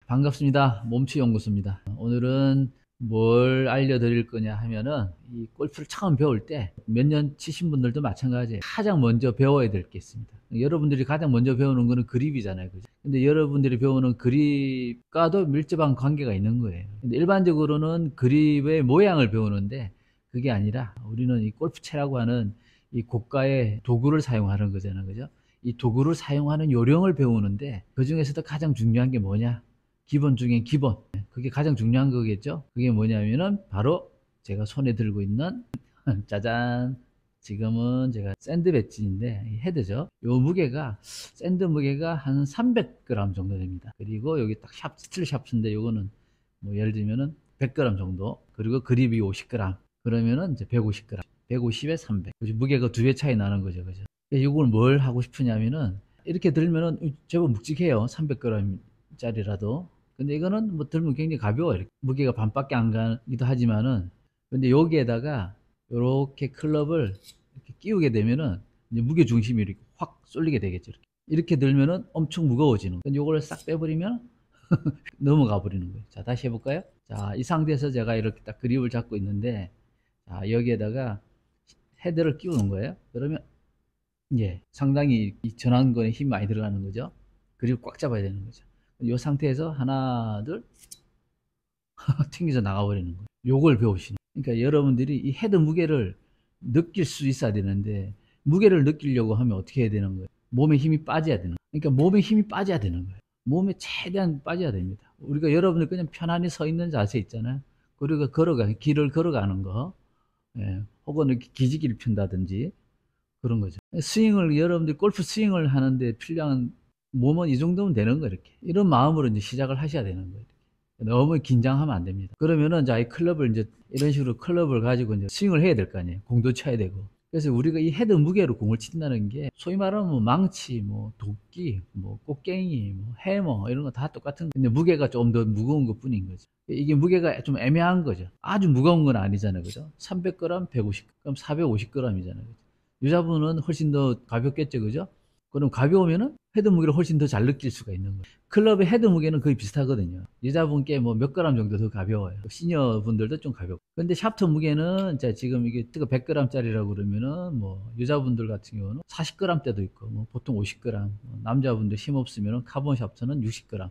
반갑습니다. 몸치연구소입니다. 오늘은 뭘 알려드릴 거냐 하면은 이 골프를 처음 배울 때 몇 년 치신 분들도 마찬가지예요. 가장 먼저 배워야 될 게 있습니다. 여러분들이 가장 먼저 배우는 거는 그립이잖아요. 그죠? 근데 여러분들이 배우는 그립과도 밀접한 관계가 있는 거예요. 근데 일반적으로는 그립의 모양을 배우는데 그게 아니라 우리는 이 골프채라고 하는 이 고가의 도구를 사용하는 거잖아요. 그죠? 이 도구를 사용하는 요령을 배우는데 그 중에서도 가장 중요한 게 뭐냐? 기본 중에 기본. 그게 가장 중요한 거겠죠. 그게 뭐냐면은 바로 제가 손에 들고 있는 짜잔, 지금은 제가 샌드 배지인데 헤드죠. 요 무게가 샌드 무게가 한 300g 정도 됩니다. 그리고 여기 딱 스틸 샤프트인데 요거는 뭐 예를 들면은 100g 정도, 그리고 그립이 50g 그러면은 이제 150g, 150에 300. 무게가 두 배 차이 나는 거죠. 그죠? 이걸 뭘 하고 싶으냐면은 이렇게 들면은 제법 묵직해요. 300g 짜리라도. 근데 이거는 뭐 들면 굉장히 가벼워요. 이렇게. 무게가 반밖에 안 가기도 하지만은, 근데 여기에다가 이렇게 클럽을 이렇게 끼우게 되면은 이제 무게 중심이 이렇게 확 쏠리게 되겠죠. 이렇게 들면은 엄청 무거워지는 거예요. 이걸 싹 빼버리면 넘어가 버리는 거예요. 자, 다시 해볼까요? 자, 이 상태에서 제가 이렇게 딱 그립을 잡고 있는데, 자, 여기에다가 헤드를 끼우는 거예요. 그러면 예, 상당히 이 전완근에 힘이 많이 들어가는 거죠. 그립을 꽉 잡아야 되는 거죠. 이 상태에서 하나, 둘, 튕겨서 나가버리는 거예요. 요걸 배우시는 거예요. 그러니까 여러분들이 이 헤드 무게를 느낄 수 있어야 되는데, 무게를 느끼려고 하면 어떻게 해야 되는 거예요? 몸에 힘이 빠져야 되는 거예요. 그러니까 몸에 힘이 빠져야 되는 거예요. 몸에 최대한 빠져야 됩니다. 우리가 여러분들 그냥 편안히 서 있는 자세 있잖아요. 그리고 길을 걸어가는 거, 예, 혹은 이렇게 기지개를 핀다든지 그런 거죠. 스윙을, 여러분들이 골프 스윙을 하는데 필요한 몸은 이 정도면 되는 거예요. 이렇게. 이런 마음으로 이제 시작을 하셔야 되는 거예요. 너무 긴장하면 안 됩니다. 그러면은 자, 이 클럽을 이제 이런 식으로 클럽을 가지고 이제 스윙을 해야 될 거 아니에요. 공도 쳐야 되고. 그래서 우리가 이 헤드 무게로 공을 친다는 게 소위 말하면 뭐 망치, 뭐 도끼, 뭐 꽃갱이, 뭐 해머 이런 거 다 똑같은 거. 근데 무게가 좀 더 무거운 것 뿐인 거죠. 이게 무게가 좀 애매한 거죠. 아주 무거운 건 아니잖아요. 그죠? 300g, 150g, 450g이잖아요. 여자분은 훨씬 더 가볍겠죠. 그죠? 그럼 가벼우면은 헤드 무게를 훨씬 더 잘 느낄 수가 있는 거예요. 클럽의 헤드 무게는 거의 비슷하거든요. 여자분께 뭐 몇 그램 정도 더 가벼워요. 시니어 분들도 좀 가볍고. 근데 샤프트 무게는 지금 이게 100g 짜리라고 그러면은 뭐 여자분들 같은 경우는 40g 대도 있고, 뭐 보통 50g, 남자분들 힘 없으면은 카본 샤프트는 60g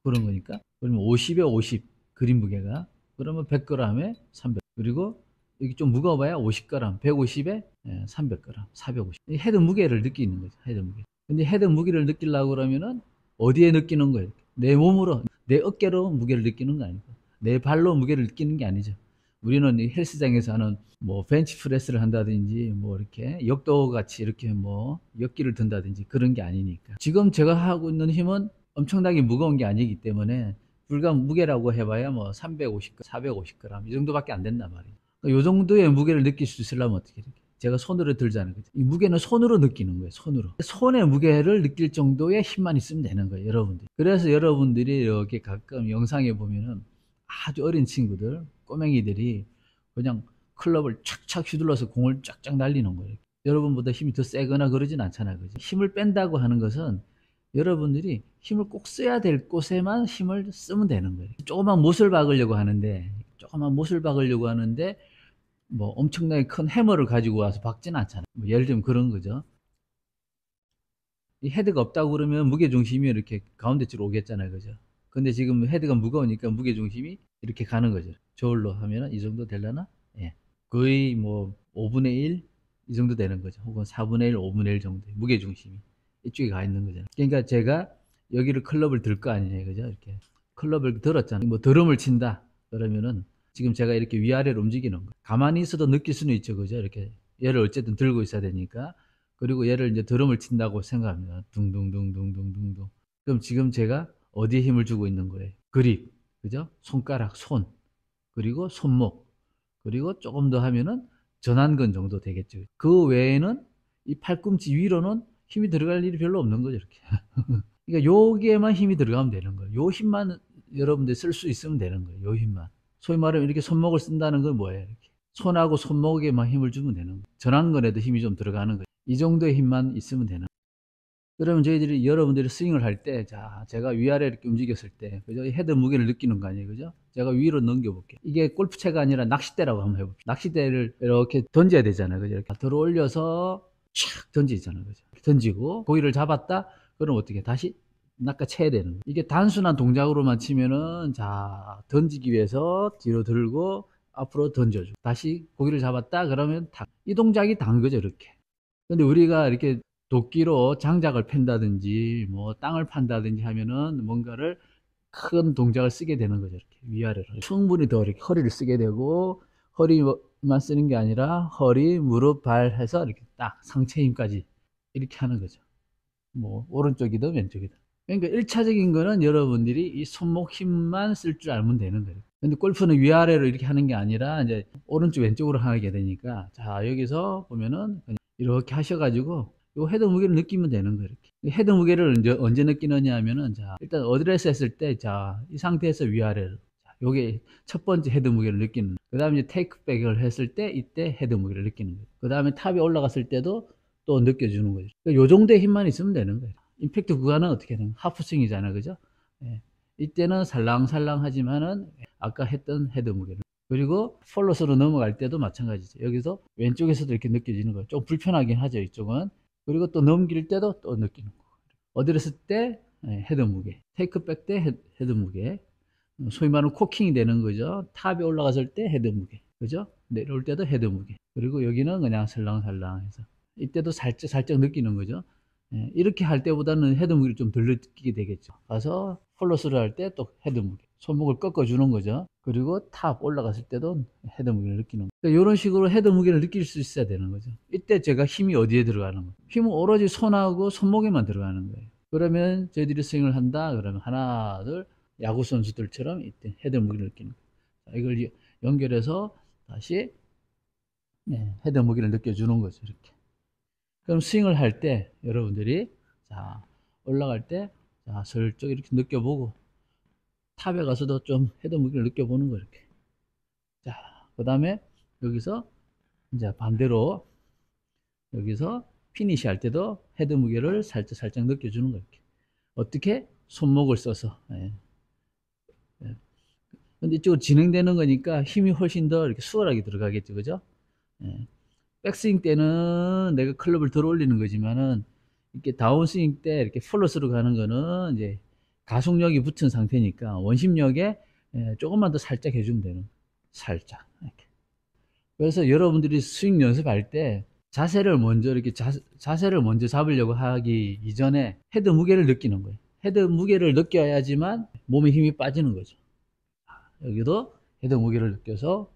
그런 거니까. 그러면 50에 50 그린 무게가, 그러면 100g에 300. 그리고 여기 좀 무거워봐야 50g, 150에 300g, 450. 헤드 무게를 느끼는 거죠. 헤드 무게. 근데 헤드 무게를 느끼려고 그러면은 어디에 느끼는 거예요? 내 몸으로, 내 어깨로 무게를 느끼는 거 아니고, 내 발로 무게를 느끼는 게 아니죠. 우리는 이 헬스장에서 하는 뭐 벤치프레스를 한다든지, 뭐 이렇게 역도 같이 이렇게 뭐 역기를 든다든지 그런 게 아니니까. 지금 제가 하고 있는 힘은 엄청나게 무거운 게 아니기 때문에 불과 무게라고 해봐야 뭐 350g, 450g 이 정도밖에 안 된단 말이에요. 요 정도의 무게를 느낄 수 있으려면 어떻게 해요? 제가 손으로 들잖아요. 그죠? 이 무게는 손으로 느끼는 거예요. 손으로. 손의 무게를 느낄 정도의 힘만 있으면 되는 거예요. 여러분들. 그래서 여러분들이 이렇게 가끔 영상에 보면은 아주 어린 친구들, 꼬맹이들이 그냥 클럽을 착착 휘둘러서 공을 쫙쫙 날리는 거예요. 여러분보다 힘이 더 세거나 그러진 않잖아요. 그죠? 힘을 뺀다고 하는 것은 여러분들이 힘을 꼭 써야 될 곳에만 힘을 쓰면 되는 거예요. 조그만 못을 박으려고 하는데, 뭐 엄청나게 큰 해머를 가지고 와서 박지는 않잖아요. 뭐 예를 들면 그런 거죠. 이 헤드가 없다고 그러면 무게중심이 이렇게 가운데 쪽으로 오겠잖아요. 그죠? 근데 지금 헤드가 무거우니까 무게중심이 이렇게 가는 거죠. 저울로 하면 이 정도 되려나? 예. 거의 뭐 5분의 1 이 정도 되는 거죠. 혹은 4분의 1, 5분의 1 정도 무게중심이 이쪽에 가 있는 거잖아요. 그러니까 제가 여기를 클럽을 들 거 아니에요. 그죠? 이렇게 클럽을 들었잖아요. 뭐 드럼을 친다 그러면은 지금 제가 이렇게 위아래로 움직이는 거. 가만히 있어도 느낄 수는 있죠. 그죠? 이렇게 얘를 어쨌든 들고 있어야 되니까. 그리고 얘를 이제 드럼을 친다고 생각합니다. 둥둥둥둥둥둥둥. 그럼 지금 제가 어디에 힘을 주고 있는 거예요? 그립. 그죠? 손가락, 손. 그리고 손목. 그리고 조금 더 하면은 전완근 정도 되겠죠. 그 외에는 이 팔꿈치 위로는 힘이 들어갈 일이 별로 없는 거죠. 이렇게. 그러니까 여기에만 힘이 들어가면 되는 거예요. 요 힘만 여러분들 쓸 수 있으면 되는 거예요. 요 힘만. 소위 말하면 이렇게 손목을 쓴다는 건 뭐예요? 이렇게. 손하고 손목에만 힘을 주면 되는 거예요. 전완근에도 힘이 좀 들어가는 거예요. 이 정도의 힘만 있으면 되는 거예요. 그러면 여러분들이 스윙을 할 때, 자, 제가 위아래 이렇게 움직였을 때, 그죠? 이 헤드 무게를 느끼는 거 아니에요, 그죠? 제가 위로 넘겨볼게요. 이게 골프채가 아니라 낚싯대라고 한번 해봅시다. 낚싯대를 이렇게 던져야 되잖아요, 그죠? 이렇게 들어 올려서 촥 던지잖아요, 그죠? 던지고, 고기를 잡았다? 그럼 어떻게 다시 낚아채야 되는 거예요. 이게 단순한 동작으로만 치면은, 자, 던지기 위해서 뒤로 들고, 앞으로 던져주고, 다시 고기를 잡았다? 그러면 이 동작이 단 거죠, 이렇게. 근데 우리가 이렇게 도끼로 장작을 팬다든지 뭐 땅을 판다든지 하면은 뭔가를 큰 동작을 쓰게 되는 거죠. 이렇게 위아래로 충분히 더 이렇게 허리를 쓰게 되고, 허리만 쓰는 게 아니라 허리, 무릎, 발 해서 이렇게 딱 상체 힘까지 이렇게 하는 거죠. 뭐 오른쪽이든 왼쪽이든. 그러니까 1차적인 거는 여러분들이 이 손목 힘만 쓸 줄 알면 되는 거예요. 근데 골프는 위아래로 이렇게 하는 게 아니라 이제 오른쪽 왼쪽으로 하게 되니까, 자, 여기서 보면은 그냥 이렇게 하셔가지고 요 헤드 무게를 느끼면 되는 거예요. 이렇게. 헤드 무게를 언제 느끼느냐 하면은, 자, 일단 어드레스 했을 때, 자, 이 상태에서 위아래로. 자, 요게 첫 번째 헤드 무게를 느끼는 거예요. 그 다음에 이제 테이크백을 했을 때, 이때 헤드 무게를 느끼는 거예요. 그 다음에 탑에 올라갔을 때도 또 느껴주는 거죠. 그러니까 요 정도의 힘만 있으면 되는 거예요. 임팩트 구간은 어떻게 되는 거예요? 하프스윙이잖아요, 그죠? 예. 이때는 살랑살랑 하지만은 아까 했던 헤드 무게를. 그리고 폴로스로 넘어갈 때도 마찬가지죠. 여기서 왼쪽에서도 이렇게 느껴지는 거예요. 좀 불편하긴 하죠, 이쪽은. 그리고 또 넘길 때도 또 느끼는 거고. 어드레스 때 헤드 무게, 테이크백 때 헤드 무게, 소위 말하는 코킹이 되는 거죠. 탑에 올라갔을 때 헤드 무게, 그죠? 내려올 때도 헤드 무게. 그리고 여기는 그냥 설랑설랑해서 이때도 살짝 살짝 느끼는 거죠. 이렇게 할 때보다는 헤드 무게를 좀 덜 느끼게 되겠죠. 가서 폴로스를 할 때 또 헤드 무게, 손목을 꺾어주는 거죠. 그리고 탑 올라갔을 때도 헤드 무게를 느끼는 거죠. 그러니까 이런 식으로 헤드 무게를 느낄 수 있어야 되는 거죠. 이때 제가 힘이 어디에 들어가는 거예요? 힘은 오로지 손하고 손목에만 들어가는 거예요. 그러면 저희들이 스윙을 한다 그러면 하나 둘, 야구 선수들처럼 이때 헤드 무게를 느끼는 거예요. 자, 이걸 연결해서 다시 헤드 무게를 느껴주는 거죠. 이렇게. 그럼 스윙을 할 때 여러분들이, 자, 올라갈 때, 자, 슬쩍 이렇게 느껴보고, 탑에 가서도 좀 헤드 무게를 느껴보는 거, 이렇게. 자, 그 다음에 여기서 이제 반대로 여기서 피니시 할 때도 헤드 무게를 살짝 살짝 느껴주는 거, 이렇게. 어떻게? 손목을 써서. 예. 예. 근데 이쪽으로 진행되는 거니까 힘이 훨씬 더 이렇게 수월하게 들어가겠죠, 그죠? 예. 백스윙 때는 내가 클럽을 들어 올리는 거지만은, 이렇게 다운스윙 때 이렇게 플러스로 가는 거는 이제 가속력이 붙은 상태니까 원심력에 조금만 더 살짝 해주면 되는 거예요. 살짝. 이렇게. 그래서 여러분들이 스윙 연습할 때 자세를 먼저 이렇게 자세를 먼저 잡으려고 하기 이전에 헤드 무게를 느끼는 거예요. 헤드 무게를 느껴야지만 몸에 힘이 빠지는 거죠. 여기도 헤드 무게를 느껴서,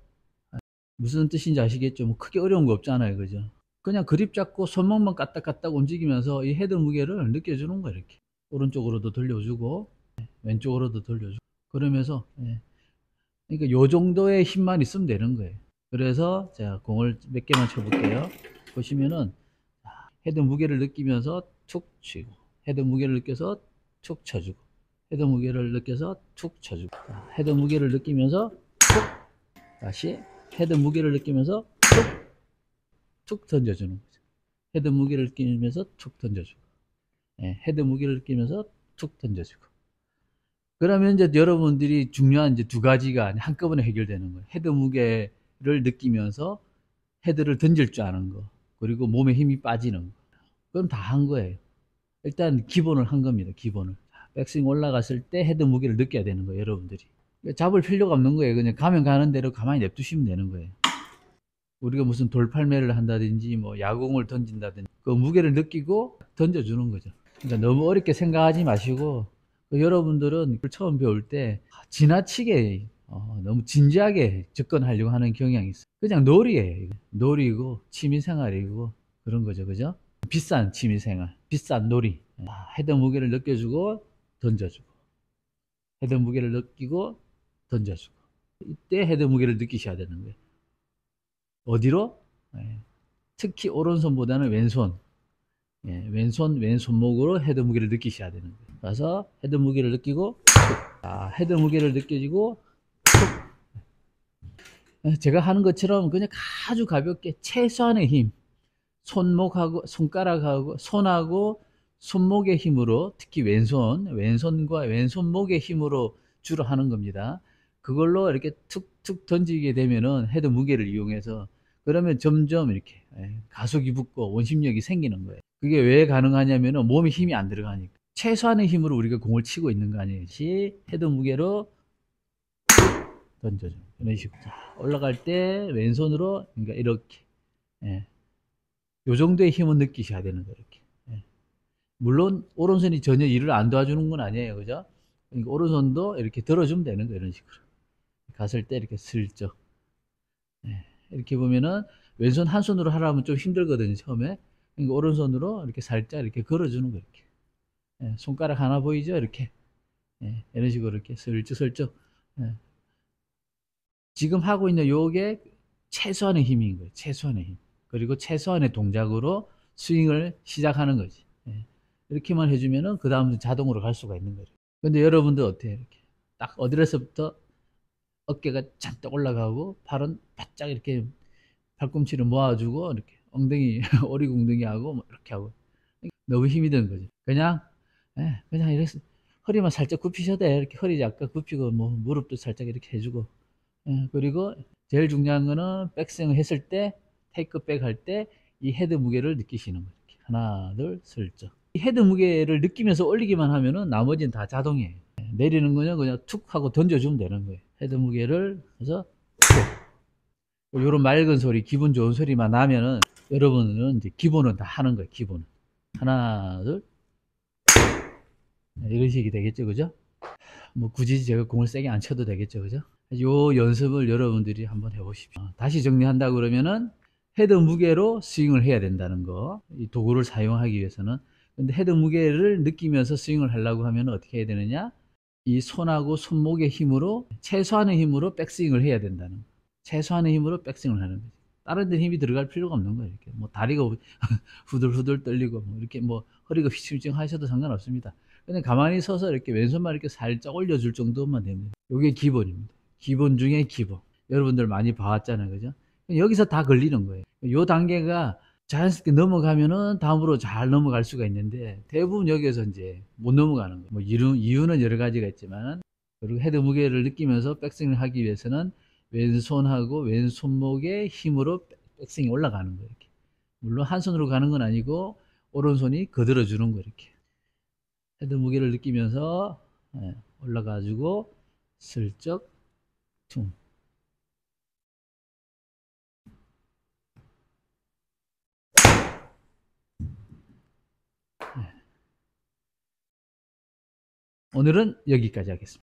무슨 뜻인지 아시겠죠? 뭐 크게 어려운 거 없잖아요, 그죠? 그냥 그립 잡고 손목만 까딱까딱 움직이면서 이 헤드 무게를 느껴주는 거예요. 이렇게 오른쪽으로도 돌려주고 왼쪽으로도 돌려주고, 그러면서 그러니까 요 정도의 힘만 있으면 되는 거예요. 그래서 제가 공을 몇 개만 쳐볼게요. 보시면은 헤드 무게를 느끼면서 툭 치고, 헤드 무게를 느껴서 툭 쳐주고, 헤드 무게를 느껴서 툭 쳐주고, 헤드 무게를 느끼면서 툭, 다시 헤드 무게를 느끼면서 툭 던져주는 거죠. 헤드 무게를 느끼면서 툭 던져주고, 헤드 무게를 느끼면서 툭 던져주고. 그러면 이제 여러분들이 중요한 이제 두 가지가 한꺼번에 해결되는 거예요. 헤드 무게를 느끼면서 헤드를 던질 줄 아는 거, 그리고 몸에 힘이 빠지는 거. 그럼 다 한 거예요. 일단 기본을 한 겁니다. 기본을. 백스윙 올라갔을 때 헤드 무게를 느껴야 되는 거예요, 여러분들이. 잡을 필요가 없는 거예요. 그냥 가면 가는 대로 가만히 냅두시면 되는 거예요. 우리가 무슨 돌팔매를 한다든지 뭐 야구공을 던진다든지 그 무게를 느끼고 던져주는 거죠. 그러니까 너무 어렵게 생각하지 마시고, 여러분들은 처음 배울 때 지나치게 너무 진지하게 접근하려고 하는 경향이 있어요. 그냥 놀이에요. 놀이고 취미생활이고 그런 거죠, 그죠? 비싼 취미생활, 비싼 놀이. 헤드 무게를 느껴주고 던져주고, 헤드 무게를 느끼고 던져주고. 이때 헤드 무게를 느끼셔야 되는 거예요. 어디로? 특히 오른손보다는 왼손. 왼손목으로 헤드 무게를 느끼셔야 되는 거예요. 그래서 헤드 무게를 느끼고, 헤드 무게를 느껴지고, 제가 하는 것처럼 그냥 아주 가볍게 최소한의 힘, 손목하고, 손가락하고, 손하고, 손목의 힘으로, 특히 왼손과 왼손목의 힘으로 주로 하는 겁니다. 그걸로 이렇게 툭툭 던지게 되면은 헤드 무게를 이용해서, 그러면 점점 이렇게 가속이 붙고 원심력이 생기는 거예요. 그게 왜 가능하냐면은 몸에 힘이 안 들어가니까. 최소한의 힘으로 우리가 공을 치고 있는 거 아니에요. 헤드 무게로 던져줘. 이런 식으로. 자, 올라갈 때 왼손으로, 그러니까 이렇게. 예. 요 정도의 힘은 느끼셔야 되는 거예요. 이렇게. 예. 물론 오른손이 전혀 일을 안 도와주는 건 아니에요. 그죠? 그러니까 오른손도 이렇게 들어주면 되는 거예요. 이런 식으로. 갔을 때 이렇게 슬쩍. 예. 이렇게 보면은 왼손 한 손으로 하려면 좀 힘들거든요. 처음에. 그러니까 오른손으로 이렇게 살짝 이렇게 걸어주는 거예요. 이렇게. 예. 손가락 하나 보이죠? 이렇게. 예. 이런 식으로 이렇게 슬쩍슬쩍. 예. 지금 하고 있는 요게 최소한의 힘인 거예요. 최소한의 힘. 그리고 최소한의 동작으로 스윙을 시작하는 거지. 예. 이렇게만 해주면은 그 다음 자동으로 갈 수가 있는 거죠. 근데 여러분들 어때요? 이렇게 딱 어디서부터 어깨가 잔뜩 올라가고 팔은 바짝 이렇게 팔꿈치를 모아주고 이렇게 엉덩이 오리궁둥이 하고 뭐 이렇게 하고 너무 힘이 드는 거죠. 그냥 이렇게 허리만 살짝 굽히셔도 돼. 이렇게 허리 약간 굽히고 뭐 무릎도 살짝 이렇게 해주고. 그리고 제일 중요한 거는 백스윙 했을 때 테이크백 할 때 이 헤드 무게를 느끼시는 거예요. 이렇게 하나 둘 슬쩍. 이 헤드 무게를 느끼면서 올리기만 하면은 나머지는 다 자동이에요. 내리는 거는 그냥 툭 하고 던져주면 되는 거예요. 헤드 무게를 해서 이런 맑은 소리, 기분 좋은 소리만 나면은 여러분은 이제 기본은 다 하는 거예요. 기본. 하나 둘 이런 식이 되겠죠, 그죠? 뭐 굳이 제가 공을 세게 안 쳐도 되겠죠, 그죠? 요 연습을 여러분들이 한번 해보십시오. 다시 정리한다 그러면은 헤드 무게로 스윙을 해야 된다는 거. 이 도구를 사용하기 위해서는. 근데 헤드 무게를 느끼면서 스윙을 하려고 하면 어떻게 해야 되느냐? 이 손하고 손목의 힘으로, 최소한의 힘으로 백스윙을 해야 된다는 거. 최소한의 힘으로 백스윙을 하는 거지. 다른 데 힘이 들어갈 필요가 없는 거예요. 이렇게 뭐 다리가 후들후들 떨리고 뭐 이렇게 뭐 허리가 휘청휘청 하셔도 상관없습니다. 그냥 가만히 서서 이렇게 왼손만 이렇게 살짝 올려줄 정도만 됩니다. 이게 기본입니다. 기본 중에 기본. 여러분들 많이 봐왔잖아요. 그죠? 여기서 다 걸리는 거예요. 요 단계가 자연스럽게 넘어가면은 다음으로 잘 넘어갈 수가 있는데 대부분 여기에서 이제 못 넘어가는 거예요. 뭐 이유는 여러 가지가 있지만, 그리고 헤드 무게를 느끼면서 백스윙을 하기 위해서는 왼손하고 왼손목의 힘으로 백스윙이 올라가는 거예요. 이렇게. 물론 한 손으로 가는 건 아니고 오른손이 거들어 주는 거예요. 이렇게. 헤드 무게를 느끼면서 올라가지고 슬쩍 퉁. 오늘은 여기까지 하겠습니다.